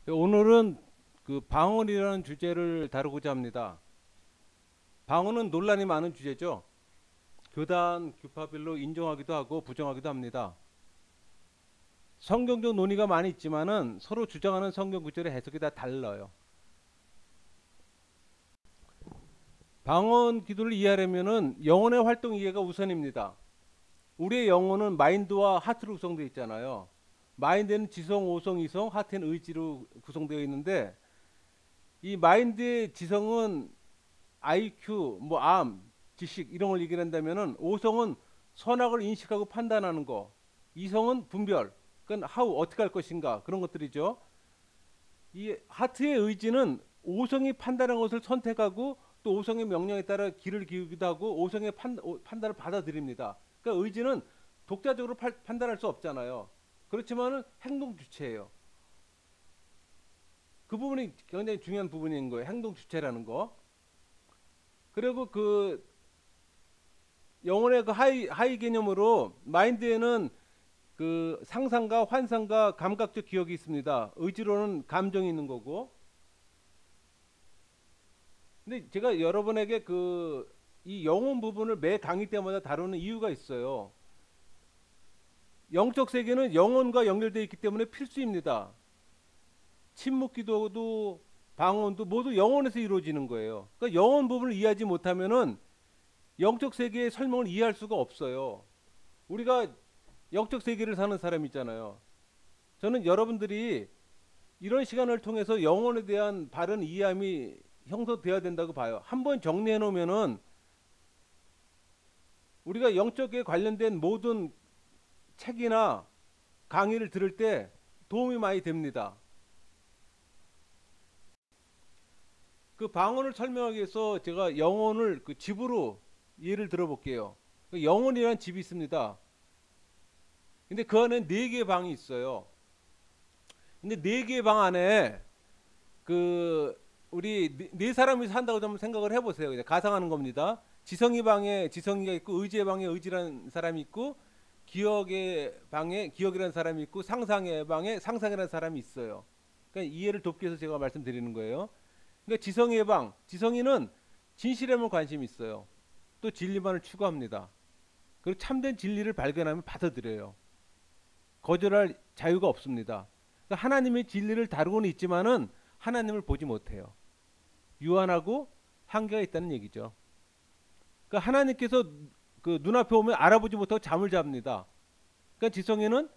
오늘은 그 방언이라는 주제를 다루고자 합니다. 방언은 논란이 많은 주제죠. 교단, 교파별로 인정하기도 하고 부정하기도 합니다. 성경적 논의가 많이 있지만은 서로 주장하는 성경 구절의 해석이 다 달라요. 방언 기도를 이해하려면은 영혼의 활동 이해가 우선입니다. 우리의 영혼은 마인드와 하트로 구성되어 있잖아요. 마인드는 지성, 오성, 이성, 하트는 의지로 구성되어 있는데 이 마인드의 지성은 IQ, 지식 이런 걸 얘기한다면은 오성은 선악을 인식하고 판단하는 거, 이성은 분별, 그건 how 어떻게 할 것인가 그런 것들이죠. 이 하트의 의지는 오성이 판단한 것을 선택하고 또 오성의 명령에 따라 길을 기우기도 하고 오성의 판단을 받아들입니다. 그러니까 의지는 독자적으로 판단할 수 없잖아요. 그렇지만은 행동 주체예요. 그 부분이 굉장히 중요한 부분인 거예요. 행동 주체라는 거. 그리고 그 영혼의 그 하이 개념으로 마인드에는 그 상상과 환상과 감각적 기억이 있습니다. 의지로는 감정이 있는 거고. 근데 제가 여러분에게 그 이 영혼 부분을 매 강의 때마다 다루는 이유가 있어요. 영적 세계는 영혼과 연결되어 있기 때문에 필수입니다. 침묵 기도도 방언도 모두 영혼에서 이루어지는 거예요. 그러니까 영혼 부분을 이해하지 못하면은 영적 세계의 설명을 이해할 수가 없어요. 우리가 영적 세계를 사는 사람이잖아요. 저는 여러분들이 이런 시간을 통해서 영혼에 대한 바른 이해함이 형성되어야 된다고 봐요. 한번 정리해 놓으면은 우리가 영적에 관련된 모든 책이나 강의를 들을 때 도움이 많이 됩니다. 그 방언을 설명하기 위해서 제가 영혼을 그 집으로 예를 들어볼게요. 그 영혼이란 집이 있습니다. 근데 그 안에 네 개의 방이 있어요. 근데 네 개의 방 안에 그 우리 네 사람이 산다고 좀 생각을 해보세요. 그냥 가상하는 겁니다. 지성이 방에 지성이가 있고 의지의 방에 의지라는 사람이 있고 기억의 방에 기억이라는 사람이 있고 상상의 방에 상상이라는 사람이 있어요. 그러니까 이해를 돕기 위해서 제가 말씀드리는 거예요. 그러니까 지성이의 방, 지성이는 진실에만 관심이 있어요. 또 진리만을 추구합니다. 그리고 참된 진리를 발견하면 받아들여요. 거절할 자유가 없습니다. 그러니까 하나님의 진리를 다루고는 있지만은 하나님을 보지 못해요. 유한하고 한계가 있다는 얘기죠. 그러니까 하나님께서 그 눈앞에 오면 알아보지 못하고 잠을 잡니다. 그러니까 지성에는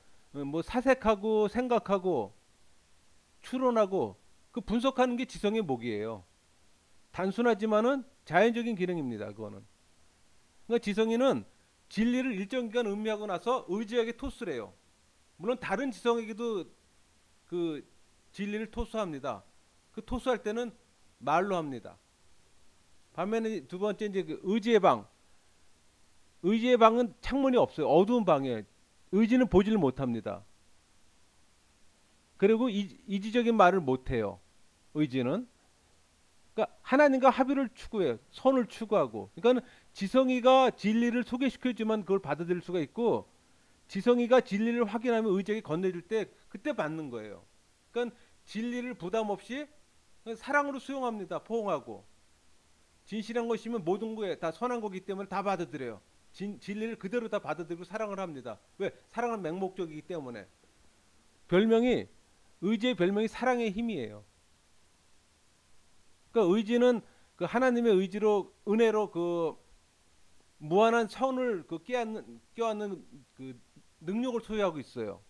뭐 사색하고 생각하고 추론하고 그 분석하는 게 지성의 목이에요. 단순하지만은 자연적인 기능입니다. 그거는. 그러니까 지성이는 진리를 일정 기간 음미하고 나서 의지에게 토스를 해요. 물론 다른 지성에게도 그 진리를 토스합니다. 그 토스할 때는 말로 합니다. 반면에 두 번째 이제 그 의지의 방. 의지의 방은 창문이 없어요. 어두운 방에 의지는 보지를 못합니다. 그리고 이지적인 말을 못해요. 의지는. 그러니까 하나님과 합의를 추구해요. 선을 추구하고. 그러니까 지성이가 진리를 소개시켜주면 그걸 받아들일 수가 있고 지성이가 진리를 확인하면 의지에게 건네줄 때 그때 받는 거예요. 그러니까 진리를 부담 없이 사랑으로 수용합니다. 포옹하고. 진실한 것이면 모든 거에 다 선한 거기 때문에 다 받아들여요. 진리를 그대로 다 받아들이고 사랑을 합니다. 왜? 사랑은 맹목적이기 때문에. 별명이 의지의 별명이 사랑의 힘이에요. 그러니까 의지는 그 하나님의 의지로 은혜로 그 무한한 선을 그 껴안는 그 능력을 소유하고 있어요.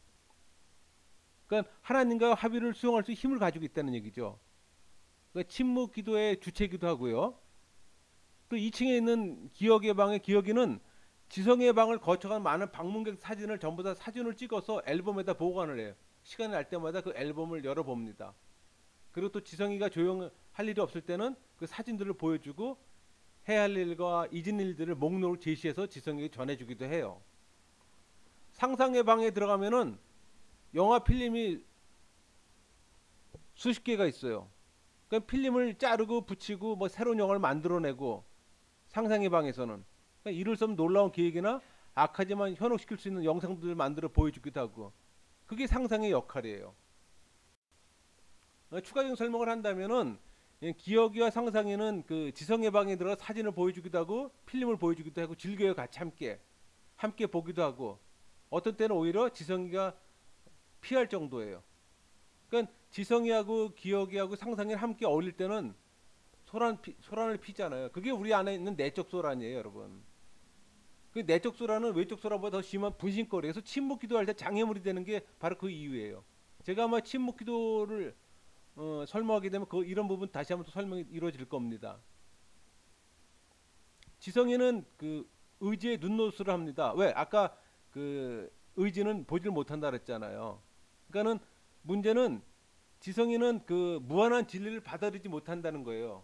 그러니까 하나님과 합의를 수용할 수 힘을 가지고 있다는 얘기죠. 그러니까 침묵 기도의 주체기도 하고요. 또 2층에 있는 기억의 방의 기억이는 지성의 방을 거쳐간 많은 방문객 사진을 전부 다 사진을 찍어서 앨범에다 보관을 해요. 시간이 날 때마다 그 앨범을 열어봅니다. 그리고 또 지성이가 조용할 일이 없을 때는 그 사진들을 보여주고 해야 할 일과 잊은 일들을 목록을 제시해서 지성에게 전해주기도 해요. 상상의 방에 들어가면은 영화 필름이 수십 개가 있어요. 그러니까 필름을 자르고 붙이고 뭐 새로운 영화를 만들어내고 상상의 방에서는 그러니까 이룰 수 없는 놀라운 계획이나 악하지만 현혹시킬 수 있는 영상들을 만들어 보여주기도 하고 그게 상상의 역할이에요. 추가적인 설명을 한다면은 기억이와 상상에는 그 지성의 방에 들어가 사진을 보여주기도 하고 필름을 보여주기도 하고 즐겨요. 같이 함께 보기도 하고 어떤 때는 오히려 지성이가 피할 정도예요. 그러니까 지성이하고 기억이하고 상상이 함께 어울릴 때는 소란을 피잖아요. 그게 우리 안에 있는 내적 소란이에요, 여러분. 그 내적 소란은 외적 소란보다 더 심한 분신거리. 그래서 침묵 기도할 때 장애물이 되는 게 바로 그 이유예요. 제가 아마 침묵 기도를 설명하게 되면 이런 부분 다시 한번 또 설명이 이루어질 겁니다. 지성이는 그 의지의 눈노수를 합니다. 왜? 아까 그 의지는 보지를 못한다 그랬잖아요. 그러니까는 문제는 지성이는 그 무한한 진리를 받아들이지 못한다는 거예요.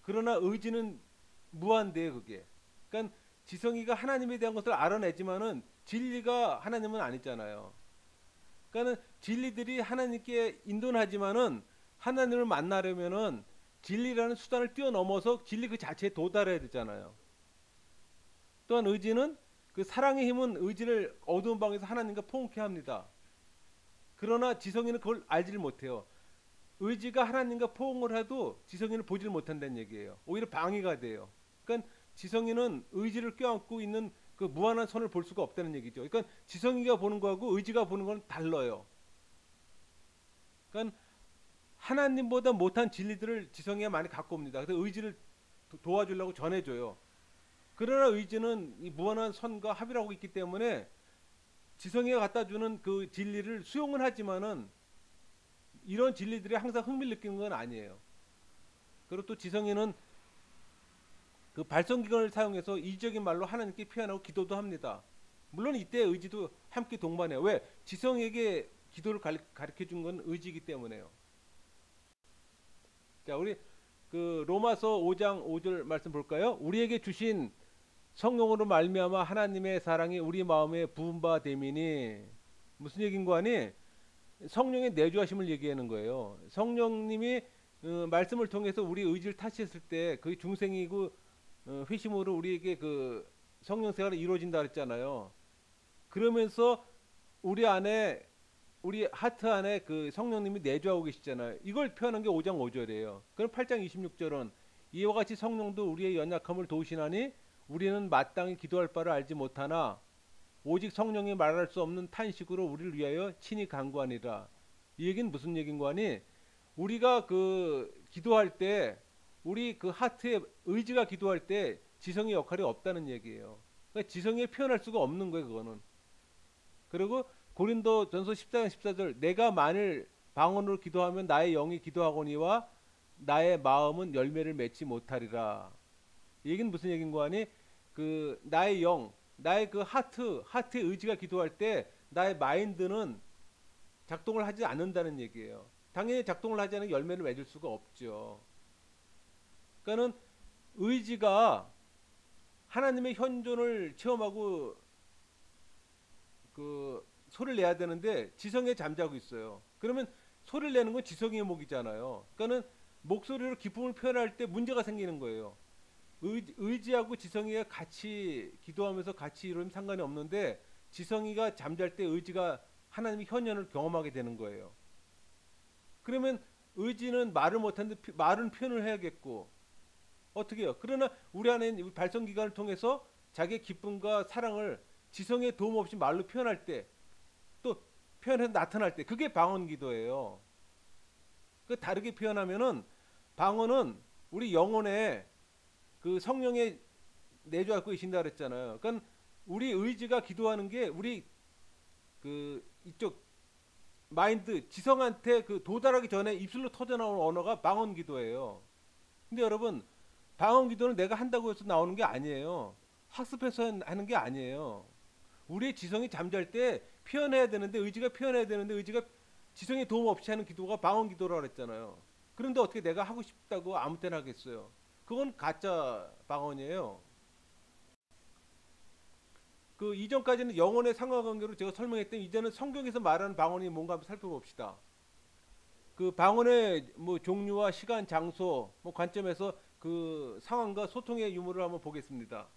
그러나 의지는 무한대요, 그게. 그러니까 지성이가 하나님에 대한 것을 알아내지만은 진리가 하나님은 아니잖아요. 그러니까는 진리들이 하나님께 인도는 하지만은 하나님을 만나려면은 진리라는 수단을 뛰어넘어서 진리 그 자체에 도달해야 되잖아요. 또한 의지는 그 사랑의 힘은 의지를 어두운 방에서 하나님과 포옹케 합니다. 그러나 지성이는 그걸 알지를 못해요. 의지가 하나님과 포옹을 해도 지성이는 보지를 못한다는 얘기예요. 오히려 방해가 돼요. 그러니까 지성이는 의지를 껴안고 있는 그 무한한 선을 볼 수가 없다는 얘기죠. 그러니까 지성이가 보는 거하고 의지가 보는 건 달라요. 그러니까 하나님보다 못한 진리들을 지성이가 많이 갖고 옵니다. 그래서 의지를 도와주려고 전해줘요. 그러나 의지는 이 무한한 선과 합의를 하고 있기 때문에 지성이가 갖다 주는 그 진리를 수용은 하지만은 이런 진리들이 항상 흥미를 느끼는 건 아니에요. 그리고 또 지성이는 그 발성기관을 사용해서 이적인 말로 하나님께 표현하고 기도도 합니다. 물론 이때 의지도 함께 동반해요. 왜? 지성에게 기도를 가르쳐 준 건 의지이기 때문에요. 자, 우리 그 로마서 5장 5절 말씀 볼까요? 우리에게 주신 성령으로 말미암아 하나님의 사랑이 우리 마음에 부은 바 됨이니, 무슨 얘기인가 하니 성령의 내주하심을 얘기하는 거예요. 성령님이 말씀을 통해서 우리 의지를 타시했을 때 그 중생이고 회심으로 우리에게 그 성령 생활이 이루어진다 그랬잖아요. 그러면서 우리 안에, 우리 하트 안에 그 성령님이 내주하고 계시잖아요. 이걸 표현한 게 5장 5절이에요. 그럼 8장 26절은 이와 같이 성령도 우리의 연약함을 도우시나니 우리는 마땅히 기도할 바를 알지 못하나 오직 성령이 말할 수 없는 탄식으로 우리를 위하여 친히 간구하니라. 이 얘기는 무슨 얘기인가 하니 우리가 그 기도할 때 우리 그 하트의 의지가 기도할 때 지성의 역할이 없다는 얘기예요. 그러니까 지성이 표현할 수가 없는 거예요, 그거는. 그리고 고린도전서 14장 14절 내가 만일 방언으로 기도하면 나의 영이 기도하거니와 나의 마음은 열매를 맺지 못하리라. 이 얘기는 무슨 얘기인가 하니 그 나의 영, 나의 그 하트의 의지가 기도할 때 나의 마인드는 작동을 하지 않는다는 얘기예요. 당연히 작동을 하지 않으면 열매를 맺을 수가 없죠. 그러니까는 의지가 하나님의 현존을 체험하고 그 소리를 내야 되는데 지성에 잠자고 있어요. 그러면 소리를 내는 건 지성의 목이잖아요. 그러니까는 목소리로 기쁨을 표현할 때 문제가 생기는 거예요. 의지하고 지성이가 같이 기도하면서 같이 이루면 상관이 없는데 지성이가 잠잘 때 의지가 하나님의 현현을 경험하게 되는 거예요. 그러면 의지는 말을 못하는데 말은 표현을 해야겠고 어떻게 해요? 그러나 우리 안에 있는 발성기관을 통해서 자기의 기쁨과 사랑을 지성의 도움 없이 말로 표현할 때 또 표현해서 나타날 때 그게 방언 기도예요. 그 다르게 표현하면은 방언은 우리 영혼에 그 성령의 내주하고 계신다 그랬잖아요. 그러니까 우리 의지가 기도하는 게 우리 그 이쪽 마인드 지성한테 그 도달하기 전에 입술로 터져 나오는 언어가 방언 기도예요. 근데 여러분 방언 기도는 내가 한다고 해서 나오는 게 아니에요. 학습해서 하는 게 아니에요. 우리의 지성이 잠잘 때 표현해야 되는데 의지가 표현해야 되는데 의지가 지성의 도움 없이 하는 기도가 방언 기도라고 그랬잖아요. 그런데 어떻게 내가 하고 싶다고 아무 때나 하겠어요. 그건 가짜 방언이에요. 그 이전까지는 영혼의 상하관계로 제가 설명했더니 이제는 성경에서 말하는 방언이 뭔가 한번 살펴봅시다. 그 방언의 뭐 종류와 시간, 장소 뭐 관점에서 그 상황과 소통의 유무를 한번 보겠습니다.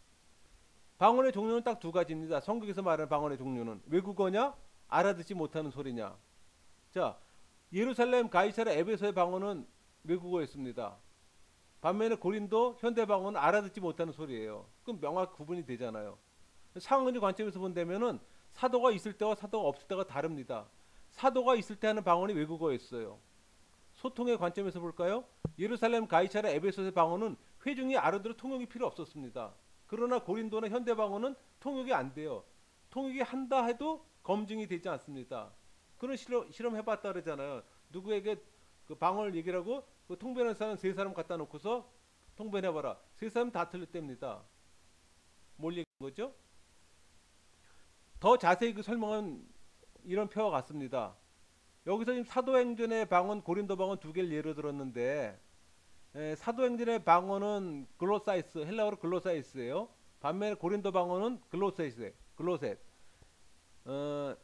방언의 종류는 딱 두 가지입니다. 성경에서 말하는 방언의 종류는 외국어냐, 알아듣지 못하는 소리냐. 자, 예루살렘, 가이사랴, 에베소의 방언은 외국어였습니다. 반면에 고린도, 현대 방언은 알아듣지 못하는 소리예요. 그럼 명확 구분이 되잖아요. 상은의 관점에서 본다면은 사도가 있을 때와 사도가 없을 때가 다릅니다. 사도가 있을 때 하는 방언이 외국어였어요. 소통의 관점에서 볼까요? 예루살렘, 가이사랴, 에베소의 방언은 회중이 알아들어 통역이 필요 없었습니다. 그러나 고린도나 현대 방언은 통역이 안 돼요. 통역이 한다 해도 검증이 되지 않습니다. 그런 실험 해봤다 그러잖아요. 누구에게 그 방언을 얘기를 하고 그 통변하는 사람 세 사람 갖다 놓고서 통변해봐라. 세 사람 다 틀렸답니다. 뭘 얘기한 거죠? 더 자세히 그 설명은 이런 표와 같습니다. 여기서 지금 사도행전의 방언, 고린도 방언 두 개를 예로 들었는데 사도행전의 방언은 글로사이스, 헬라어로 글로사이스예요. 반면에 고린도 방언은 글로셋. 어,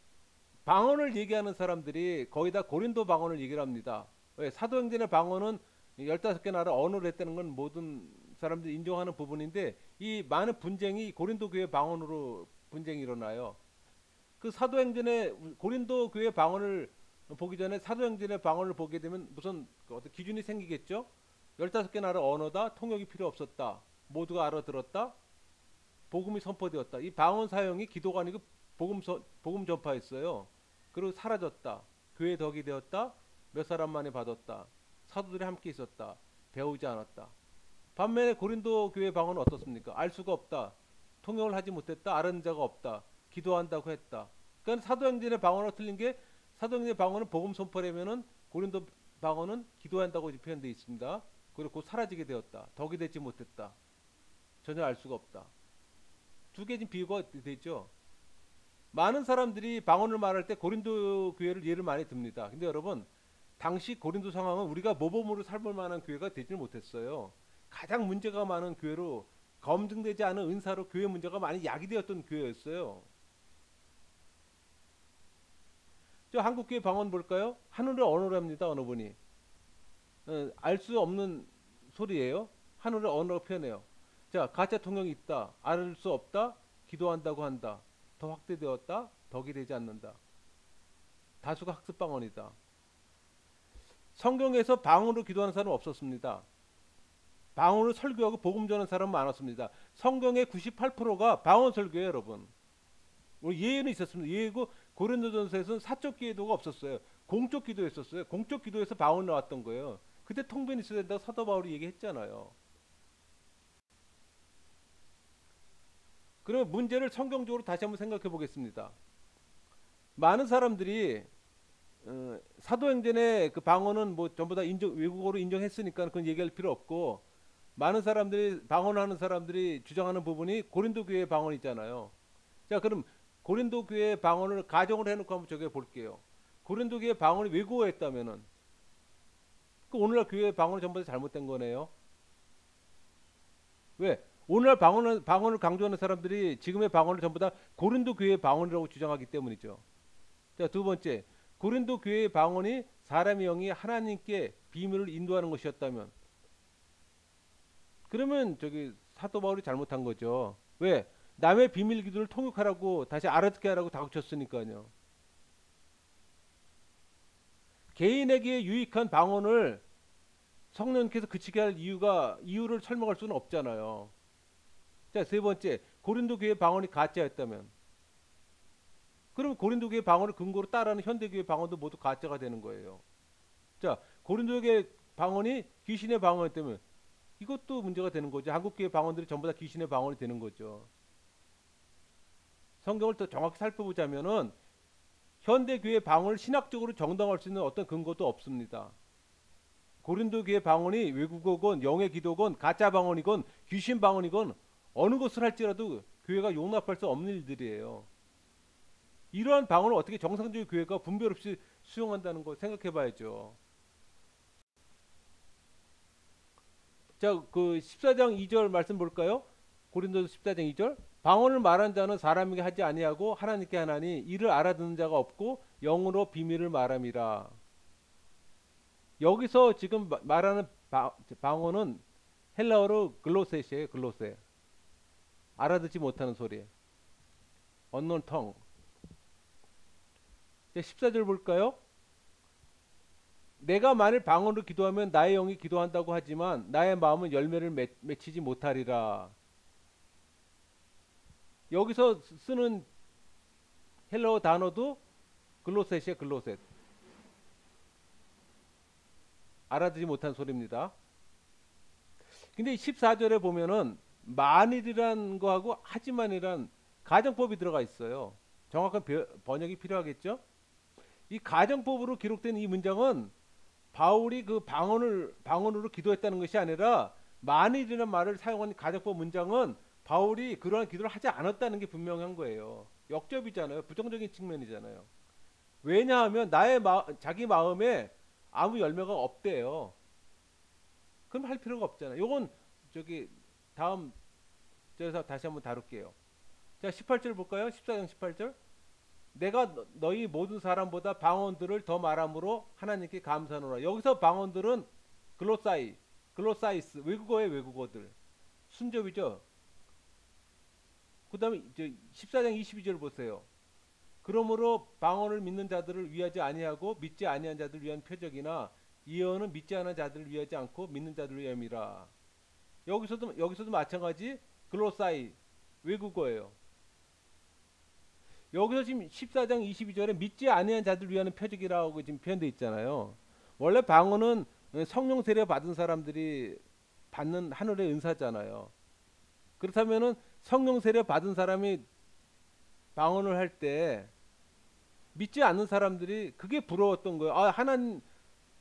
방언을 얘기하는 사람들이 거의 다 고린도 방언을 얘기를 합니다. 왜? 사도행전의 방언은 15개 나라 언어를 했다는 건 모든 사람들이 인정하는 부분인데 이 많은 분쟁이 고린도 교회 방언으로 분쟁이 일어나요. 그 사도행전의 고린도 교회 방언을 보기 전에 사도행전의 방언을 보게 되면 무슨 어떤 기준이 생기겠죠? 15개 나라 언어다. 통역이 필요 없었다. 모두가 알아들었다. 복음이 선포되었다. 이 방언 사용이 기도가 아니고 복음 전파했어요. 그리고 사라졌다. 교회 덕이 되었다. 몇 사람만이 받았다. 사도들이 함께 있었다. 배우지 않았다. 반면에 고린도 교회 방언은 어떻습니까? 알 수가 없다. 통역을 하지 못했다. 아는 자가 없다. 기도한다고 했다. 그러니까 사도행전의 방언과 틀린 게 사도행전의 방언은 복음 선포라면은 고린도 방언은 기도한다고 표현되어 있습니다. 그리고 곧 사라지게 되었다. 덕이 되지 못했다. 전혀 알 수가 없다. 두 개 지금 비교가 되죠. 많은 사람들이 방언을 말할 때 고린도 교회를 예를 많이 듭니다. 근데 여러분 당시 고린도 상황은 우리가 모범으로 삼을 만한 교회가 되지 못했어요. 가장 문제가 많은 교회로 검증되지 않은 은사로 교회 문제가 많이 야기되었던 교회였어요. 저 한국교회 방언 볼까요? 하늘의 언어랍니다. 어느 분이 알 수 없는 소리예요. 하늘의 언어로 표현해요. 자, 가짜 통역이 있다. 알 수 없다. 기도한다고 한다. 더 확대되었다. 덕이 되지 않는다. 다수가 학습 방언이다. 성경에서 방언으로 기도하는 사람은 없었습니다. 방언을 설교하고 복음 전하는 사람은 많았습니다. 성경의 98%가 방언 설교예요, 여러분. 예는 있었습니다. 예고 고린도전서에서는 사적 기도가 없었어요. 공적 기도였었어요. 공적 기도에서 방언 나왔던 거예요. 그때 통변이 있어야 된다고 사도 바울이 얘기했잖아요. 그러면 문제를 성경적으로 다시 한번 생각해 보겠습니다. 많은 사람들이 사도행전의 그 방언은 뭐 전부 다 외국어로 인정했으니까 그건 얘기할 필요 없고 많은 사람들이 방언하는 사람들이 주장하는 부분이 고린도 교회의 방언이잖아요. 자, 그럼 고린도 교회의 방언을 가정을 해놓고 한번 저기 볼게요. 고린도 교회의 방언이 외국어였다면은 그 오늘날 교회의 방언이 전부 다 잘못된 거네요. 왜? 오늘날 방언을 강조하는 사람들이 지금의 방언을 전부 다 고린도 교회의 방언이라고 주장하기 때문이죠. 자, 두 번째, 고린도 교회의 방언이 사람의 영이 하나님께 비밀을 인도하는 것이었다면, 그러면 저기 사도 바울이 잘못한 거죠. 왜? 남의 비밀 기도를 통역하라고 다시 알아듣게 하라고 다그쳤으니까요. 개인에게 유익한 방언을 성령께서 그치게 할 이유를 설명할 수는 없잖아요. 자, 세 번째, 고린도 교회 방언이 가짜였다면, 그럼 고린도 교회 방언을 근거로 따라하는 현대 교회 방언도 모두 가짜가 되는 거예요. 자, 고린도 교회 방언이 귀신의 방언이었다면 이것도 문제가 되는 거죠. 한국 교회 방언들이 전부 다 귀신의 방언이 되는 거죠. 성경을 더 정확히 살펴보자면은 현대 교회 방언을 신학적으로 정당화할 수 있는 어떤 근거도 없습니다. 고린도 교회 방언이 외국어건 영의 기도건 가짜 방언이건 귀신 방언이건 어느 것을 할지라도 교회가 용납할 수 없는 일들이에요. 이러한 방언을 어떻게 정상적인 교회가 분별 없이 수용한다는 거 생각해 봐야죠. 자, 그 14장 2절 말씀 볼까요? 고린도서 14장 2절. 방언을 말한 자는 사람에게 하지 아니하고 하나님께 하나니 이를 알아듣는 자가 없고 영으로 비밀을 말함이라. 여기서 지금 말하는 방언은 헬라어로 글로셋이에요. 글로셋. 알아듣지 못하는 소리. unknown tongue. 14절 볼까요? 내가 만일 방언으로 기도하면 나의 영이 기도한다고 하지만 나의 마음은 열매를 맺히지 못하리라. 여기서 쓰는 헬라어 단어도 글로셋이야, 글로셋. 알아듣지 못한 소리입니다. 근데 14절에 보면은 만일이란 거하고 하지만이란 가정법이 들어가 있어요. 정확한 번역이 필요하겠죠? 이 가정법으로 기록된 이 문장은 바울이 그 방언으로 기도했다는 것이 아니라 만일이라는 말을 사용한 가정법 문장은 바울이 그러한 기도를 하지 않았다는 게 분명한 거예요. 역접이잖아요. 부정적인 측면이잖아요. 왜냐하면 자기 마음에 아무 열매가 없대요. 그럼 할 필요가 없잖아요. 요건 저기 다음 절에서 다시 한번 다룰게요. 자, 18절 볼까요? 14장 18절. 내가 너희 모든 사람보다 방언들을 더 말함으로 하나님께 감사하노라. 여기서 방언들은 글로사이스, 외국어의 외국어들. 순접이죠. 그 다음에 14장 22절 보세요. 그러므로 방언을 믿는 자들을 위하지 아니하고 믿지 아니한 자들을 위한 표적이나 예언은 믿지 않은 자들을 위하지 않고 믿는 자들을 위함이라. 여기서도 마찬가지 글로사이 외국어예요. 여기서 지금 14장 22절에 믿지 아니한 자들을 위하는 표적이라고 지금 표현되어 있잖아요. 원래 방언은 성령 세례 받은 사람들이 받는 하늘의 은사잖아요. 그렇다면은 성령 세례 받은 사람이 방언을 할 때 믿지 않는 사람들이 그게 부러웠던 거예요. 아, 하나님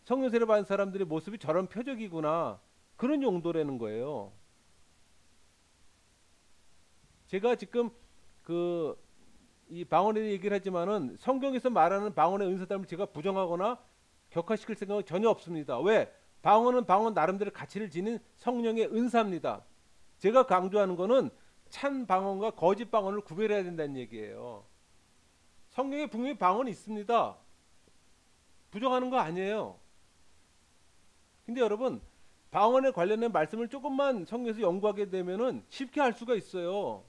성령 세례 받은 사람들의 모습이 저런 표적이구나. 그런 용도라는 거예요. 제가 지금 이 방언에 대해 얘기를 하지만은 성경에서 말하는 방언의 은사담을 제가 부정하거나 격화시킬 생각은 전혀 없습니다. 왜? 방언은 방언 나름대로 가치를 지닌 성령의 은사입니다. 제가 강조하는 거는 참 방언과 거짓 방언을 구별해야 된다는 얘기예요. 성경에 분명히 방언이 있습니다. 부정하는 거 아니에요. 근데 여러분, 방언에 관련된 말씀을 조금만 성경에서 연구하게 되면은 쉽게 알 수가 있어요.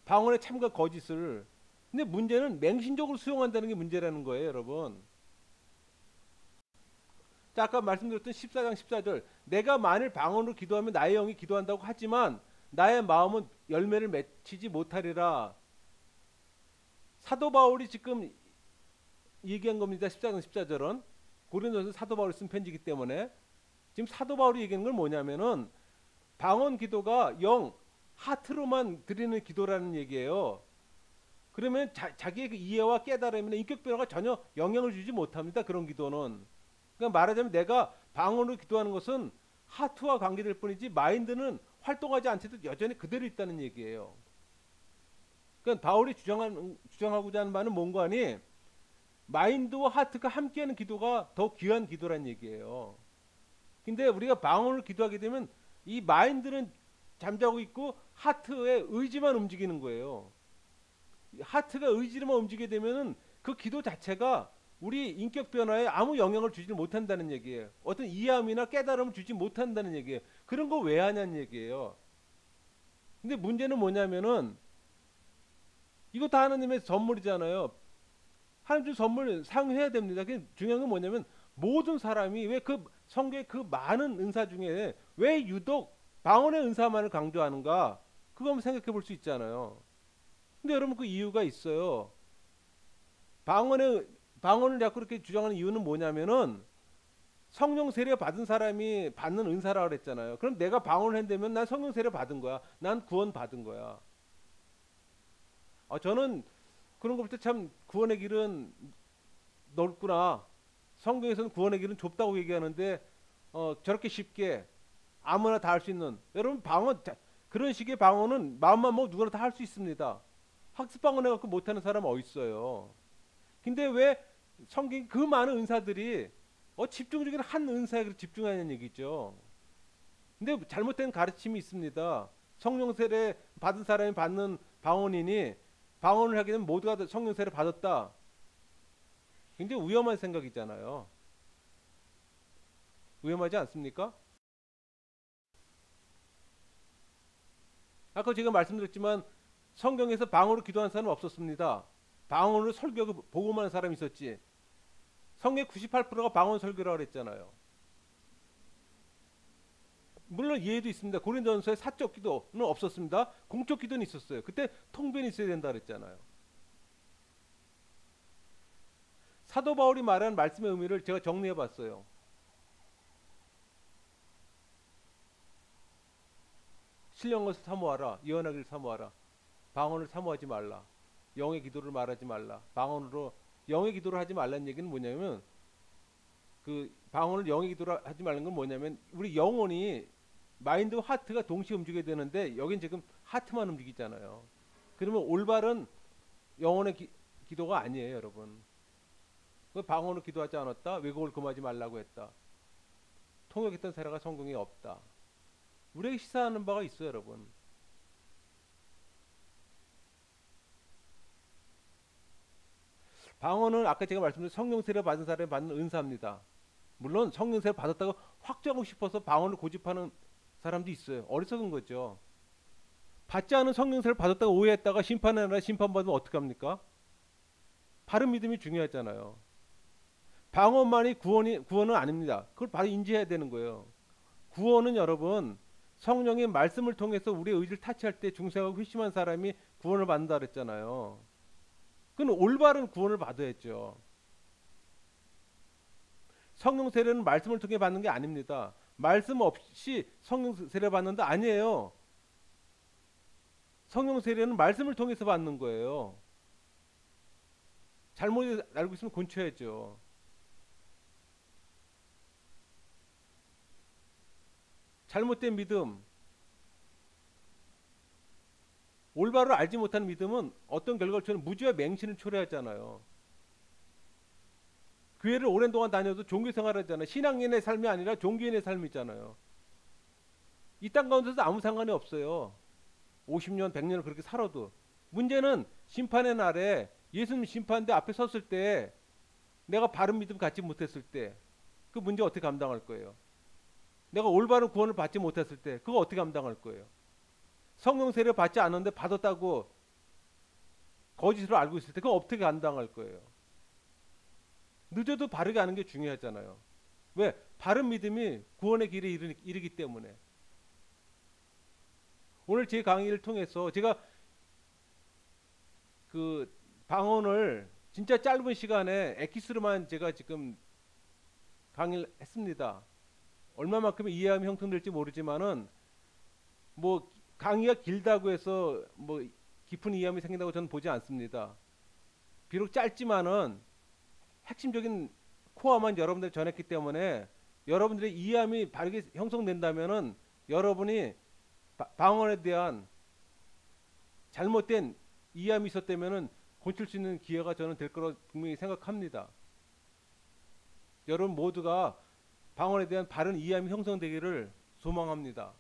방언의 참과 거짓을. 근데 문제는 맹신적으로 수용한다는 게 문제라는 거예요, 여러분. 자, 아까 말씀드렸던 14장 14절. 내가 만일 방언으로 기도하면 나의 영이 기도한다고 하지만 나의 마음은 열매를 맺히지 못하리라. 사도 바울이 지금 얘기한 겁니다. 14장 14절은 고린도서 사도 바울이 쓴 편지이기 때문에 지금 사도 바울이 얘기하는 건 뭐냐면은 방언 기도가 하트로만 드리는 기도라는 얘기예요. 그러면 자기의 그 이해와 깨달음이나 인격 변화가 전혀 영향을 주지 못합니다. 그런 기도는. 그러니까 말하자면 내가 방언으로 기도하는 것은 하트와 관계될 뿐이지 마인드는 활동하지 않더라도 여전히 그대로 있다는 얘기예요. 그러니까 바울이 주장하고자 하는 바는 뭔가 하니 마인드와 하트가 함께하는 기도가 더 귀한 기도란 얘기예요. 근데 우리가 방언을 기도하게 되면 이 마인드는 잠자고 있고 하트의 의지만 움직이는 거예요. 하트가 의지로만 움직이게 되면은 그 기도 자체가 우리 인격 변화에 아무 영향을 주지 못한다는 얘기예요. 어떤 이해함이나 깨달음을 주지 못한다는 얘기예요. 그런 거 왜 하냐는 얘기예요. 근데 문제는 뭐냐면은 이거 다 하나님의 선물이잖아요. 하나님 주 선물 사용해야 됩니다. 중요한 건 뭐냐면 모든 사람이 왜 그 성경의 그 많은 은사 중에 왜 유독 방언의 은사만을 강조하는가? 그거 한번 생각해 볼 수 있잖아요. 근데 여러분 그 이유가 있어요. 방언을 자꾸 그렇게 주장하는 이유는 뭐냐면은 성령 세례 받은 사람이 받는 은사라고 그랬잖아요. 그럼 내가 방언을 한다면 난 성령 세례 받은 거야. 난 구원 받은 거야. 저는 그런 거 볼 때 참 구원의 길은 넓구나. 성경에서는 구원의 길은 좁다고 얘기하는데 저렇게 쉽게 아무나 다 할 수 있는 여러분 그런 식의 방언은 마음만 먹으면 누구나 다 할 수 있습니다. 학습 방언 해갖고 못하는 사람 어디 있어요? 근데 왜 성경 그 많은 은사들이 집중적인 한 은사에 집중하는 얘기죠. 근데 잘못된 가르침이 있습니다. 성령 세례 받은 사람이 받는 방언이니 방언을 하게 되면 모두가 다 성령 세례 받았다. 굉장히 위험한 생각이잖아요. 위험하지 않습니까? 아까 제가 말씀드렸지만 성경에서 방언으로 기도하는 사람은 없었습니다. 방언으로 설교하고 복음하는 사람이 있었지. 성경의 98%가 방언 설교라고 그랬잖아요. 물론 예외도 있습니다. 고린도전서에 사적 기도는 없었습니다. 공적 기도는 있었어요. 그때 통변이 있어야 된다 그랬잖아요. 사도 바울이 말한 말씀의 의미를 제가 정리해 봤어요. 신령한 것을 사모하라. 예언하기를 사모하라. 방언을 사모하지 말라. 영의 기도를 말하지 말라. 방언으로 영의 기도를 하지 말라는 얘기는 뭐냐면 그 방언을 영의 기도를 하지 말라는 건 뭐냐면 우리 영혼이 마인드와 하트가 동시에 움직여야 되는데 여긴 지금 하트만 움직이잖아요. 그러면 올바른 영혼의 기도가 아니에요, 여러분. 그 방언으로 기도하지 않았다. 왜곡을 금하지 말라고 했다. 통역했던 사례가 성경에 없다. 우리에게 시사하는 바가 있어요, 여러분. 방언은 아까 제가 말씀드린 성령 세례 받은 사람이 받는 은사입니다. 물론 성령 세례 받았다고 확정하고 싶어서 방언을 고집하는 사람도 있어요. 어리석은 거죠. 받지 않은 성령 세례를 받았다고 오해했다가 심판의 날에 심판받으면 어떡합니까? 바른 믿음이 중요하잖아요. 방언만이 구원은 아닙니다. 그걸 바로 인지해야 되는 거예요. 구원은 여러분 성령의 말씀을 통해서 우리의 의지를 타치할 때 중생하고 회심한 사람이 구원을 받는다 그랬잖아요. 그건 올바른 구원을 받아야죠. 성령 세례는 말씀을 통해 받는 게 아닙니다. 말씀 없이 성령 세례 받는다 아니에요. 성령 세례는 말씀을 통해서 받는 거예요. 잘못 알고 있으면 곤쳐야죠. 잘못된 믿음, 올바로 알지 못하는 믿음은 어떤 결과를 초래 무지와 맹신을 초래하잖아요. 교회를 오랜 동안 다녀도 종교 생활하잖아요. 신앙인의 삶이 아니라 종교인의 삶이잖아요. 이 땅 가운데서 아무 상관이 없어요. 50년, 100년을 그렇게 살아도. 문제는 심판의 날에 예수님 심판대 앞에 섰을 때 내가 바른 믿음 갖지 못했을 때 그 문제 어떻게 감당할 거예요? 내가 올바른 구원을 받지 못했을 때 그거 어떻게 감당할 거예요? 성령 세례 받지 않았는데 받았다고 거짓으로 알고 있을 때 그거 어떻게 감당할 거예요? 늦어도 바르게 하는 게 중요하잖아요. 왜? 바른 믿음이 구원의 길에 이르기 때문에. 오늘 제 강의를 통해서 제가 그 방언을 진짜 짧은 시간에 엑기스로만 제가 지금 강의를 했습니다. 얼마만큼 이해하면 형성될지 모르지만은 뭐 강의가 길다고 해서 뭐 깊은 이해함이 생긴다고 저는 보지 않습니다. 비록 짧지만은 핵심적인 코어만 여러분들 전했기 때문에 여러분들의 이해함이 바르게 형성된다면은 여러분이 방언에 대한 잘못된 이해함이 있었다면은 고칠 수 있는 기회가 저는 될 거라고 분명히 생각합니다. 여러분 모두가 방언에 대한 바른 이해함이 형성되기를 소망합니다.